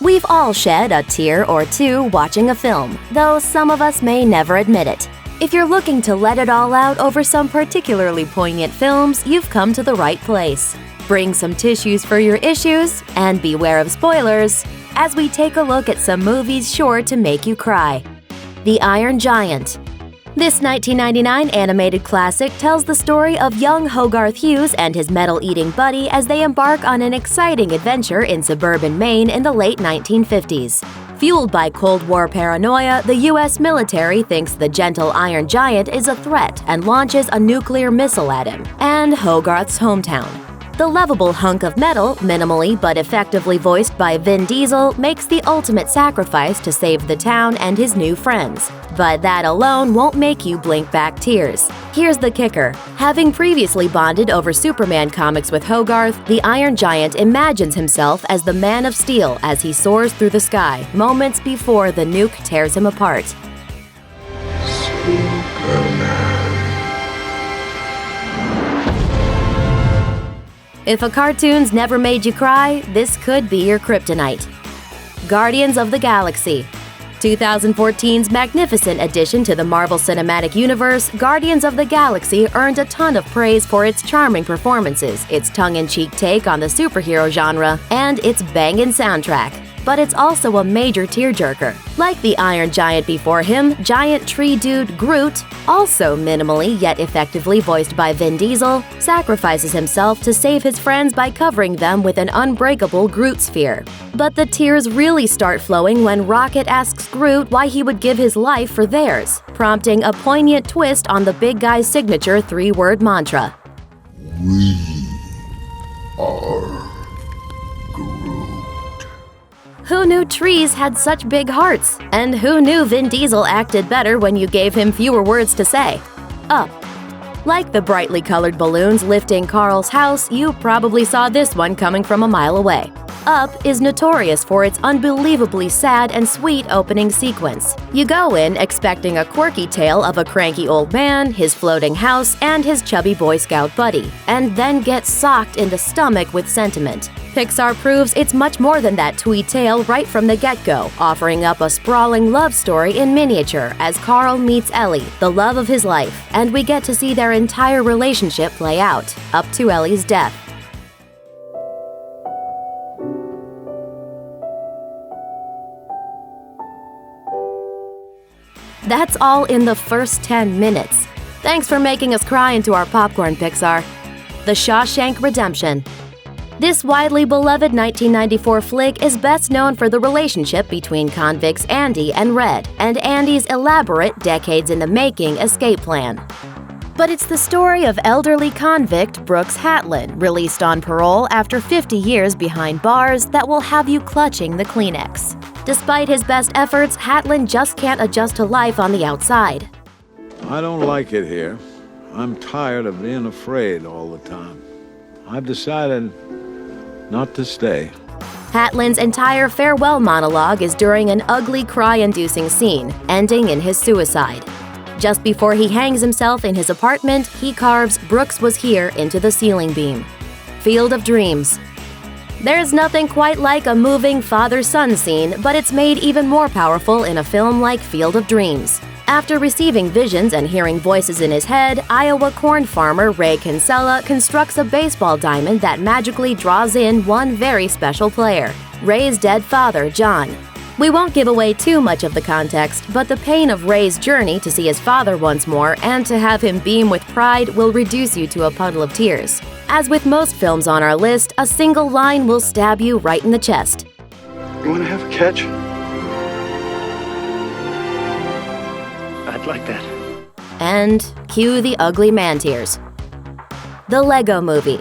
We've all shed a tear or two watching a film, though some of us may never admit it. If you're looking to let it all out over some particularly poignant films, you've come to the right place. Bring some tissues for your issues, and beware of spoilers, as we take a look at some movies sure to make you cry. The Iron Giant. This 1999 animated classic tells the story of young Hogarth Hughes and his metal-eating buddy as they embark on an exciting adventure in suburban Maine in the late 1950s. Fueled by Cold War paranoia, the U.S. military thinks the gentle Iron Giant is a threat and launches a nuclear missile at him and Hogarth's hometown. The lovable hunk of metal, minimally but effectively voiced by Vin Diesel, makes the ultimate sacrifice to save the town and his new friends. But that alone won't make you blink back tears. Here's the kicker. Having previously bonded over Superman comics with Hogarth, the Iron Giant imagines himself as the Man of Steel as he soars through the sky, moments before the nuke tears him apart. Superman. If a cartoon's never made you cry, this could be your kryptonite. Guardians of the Galaxy. 2014's magnificent addition to the Marvel Cinematic Universe, Guardians of the Galaxy earned a ton of praise for its charming performances, its tongue-in-cheek take on the superhero genre, and its bangin' soundtrack. But it's also a major tearjerker. Like the Iron Giant before him, giant tree dude Groot, also minimally yet effectively voiced by Vin Diesel, sacrifices himself to save his friends by covering them with an unbreakable Groot sphere. But the tears really start flowing when Rocket asks Groot why he would give his life for theirs, prompting a poignant twist on the big guy's signature three-word mantra. We are Groot. Who knew trees had such big hearts? And who knew Vin Diesel acted better when you gave him fewer words to say? Up. Like the brightly colored balloons lifting Carl's house, you probably saw this one coming from a mile away. Up is notorious for its unbelievably sad and sweet opening sequence. You go in expecting a quirky tale of a cranky old man, his floating house, and his chubby Boy Scout buddy, and then get socked in the stomach with sentiment. Pixar proves it's much more than that twee tale right from the get-go, offering up a sprawling love story in miniature as Carl meets Ellie, the love of his life, and we get to see their entire relationship play out, up to Ellie's death. That's all in the first 10 minutes. Thanks for making us cry into our popcorn, Pixar. The Shawshank Redemption. This widely beloved 1994 flick is best known for the relationship between convicts Andy and Red, and Andy's elaborate, decades-in-the-making escape plan. But it's the story of elderly convict Brooks Hatlin, released on parole after 50 years behind bars, that will have you clutching the Kleenex. Despite his best efforts, Hatlin just can't adjust to life on the outside. I don't like it here. I'm tired of being afraid all the time. I've decided not to stay. Hatlin's entire farewell monologue is during an ugly, cry-inducing scene, ending in his suicide. Just before he hangs himself in his apartment, he carves "Brooks was here" into the ceiling beam. Field of Dreams. There's nothing quite like a moving father-son scene, but it's made even more powerful in a film like Field of Dreams. After receiving visions and hearing voices in his head, Iowa corn farmer Ray Kinsella constructs a baseball diamond that magically draws in one very special player, Ray's dead father, John. We won't give away too much of the context, but the pain of Ray's journey to see his father once more and to have him beam with pride will reduce you to a puddle of tears. As with most films on our list, a single line will stab you right in the chest. You want to have a catch? I'd like that. And cue the ugly man tears. The Lego Movie.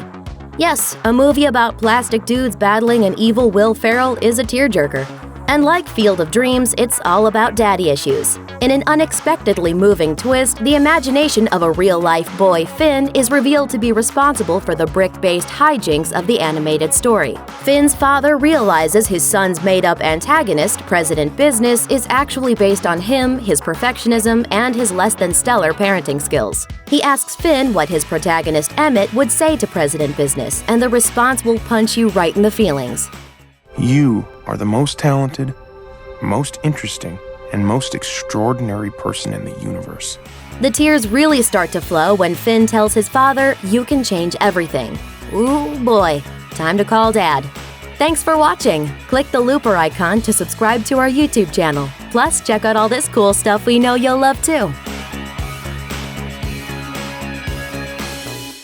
Yes, a movie about plastic dudes battling an evil Will Ferrell is a tearjerker. And like Field of Dreams, it's all about daddy issues. In an unexpectedly moving twist, the imagination of a real-life boy, Finn, is revealed to be responsible for the brick-based hijinks of the animated story. Finn's father realizes his son's made-up antagonist, President Business, is actually based on him, his perfectionism, and his less-than-stellar parenting skills. He asks Finn what his protagonist Emmett would say to President Business, and the response will punch you right in the feelings. You are the most talented, most interesting, and most extraordinary person in the universe. The tears really start to flow when Finn tells his father, "You can change everything." Ooh boy, time to call Dad. Thanks for watching. Click the looper icon to subscribe to our YouTube channel. Plus, check out all this cool stuff we know you'll love too.